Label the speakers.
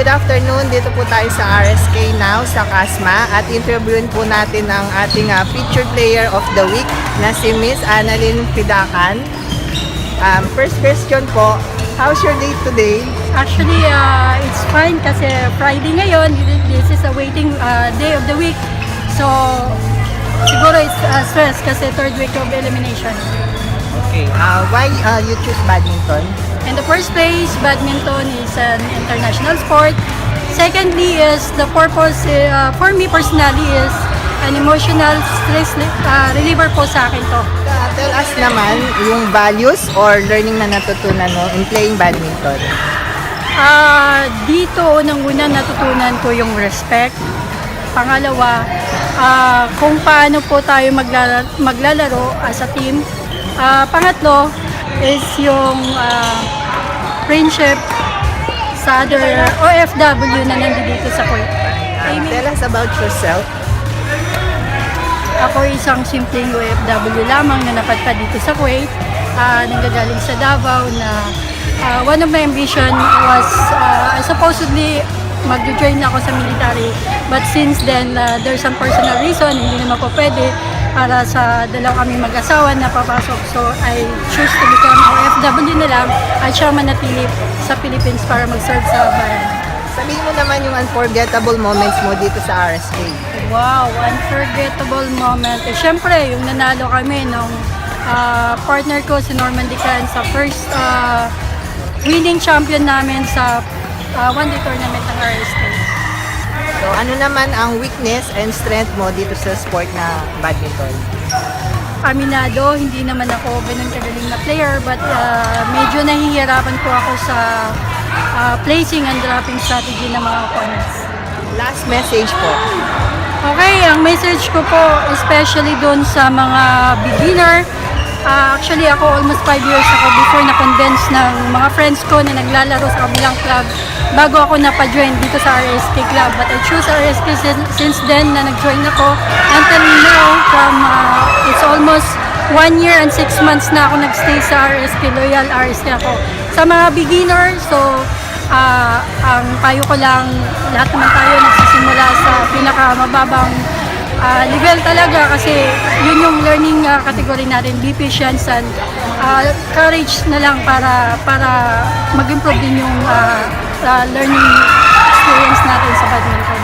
Speaker 1: good afternoon. Dito po tayo sa RSK now sa Casma at interviewin po natin ang ating featured player of the week na si Miss Annalyn Pidacan. First question po, how's your day today?
Speaker 2: Actually, it's fine kasi Friday ngayon. This is a waiting day of the week. So, siguro it's stress kasi third week of elimination.
Speaker 1: Okay, why you choose badminton?
Speaker 2: In the first place, badminton is an international sport. Secondly is the purpose, for me personally, is an emotional stress reliever po sa akin to.
Speaker 1: Tell us naman yung values or learning na natutunan mo in playing badminton.
Speaker 2: Dito, unang-una natutunan ko yung respect. Pangalawa, kung paano po tayo maglalaro as a team. Pangatlo is yung friendship sa other OFW na nandito sa Kuwait.
Speaker 1: Tell us about yourself.
Speaker 2: Ako isang simpleng OFW lamang na napadpad dito sa Kuwait, nanggagaling sa Davao na one of my ambition was supposedly mag-join ako sa military, but since then there's some personal reason hindi naman po pwede para sa dalawa kami mag-asawa na papasok, so I choose to become OFW na lang at siya manatili sa Philippines para mag-serve sa bayan.
Speaker 1: Sabihin mo naman yung unforgettable moments mo dito sa RSK.
Speaker 2: Wow, unforgettable moment. Siyempre, yung nanalo kami nung partner ko si Norman Dican sa first winning champion namin sa one-day tournament ng RSK.
Speaker 1: So, ano naman ang weakness and strength mo dito sa sport na badminton?
Speaker 2: Aminado, hindi naman ako ganun kagaling na player, but medyo nahihirapan po ako sa placing and dropping strategy ng mga opponents.
Speaker 1: Last message po.
Speaker 2: Okay, ang message ko po, especially doon sa mga beginner, actually ako almost 5 years ako before na-convince ng mga friends ko na naglalaro sa kabilang club bago ako napa-join dito sa RSK Club. But I choose RSK since then na nag-join ako. Until now, it's almost 1 year and 6 months na ako nag-stay sa RSK, loyal RSK ako. Sa mga beginner, so ang payo ko lang, lahat naman tayo nagsisimula sa pinakamababang level talaga kasi yun yung learning category natin, be patient and courage na lang para mag-improve din yung learning experience natin sa badminton.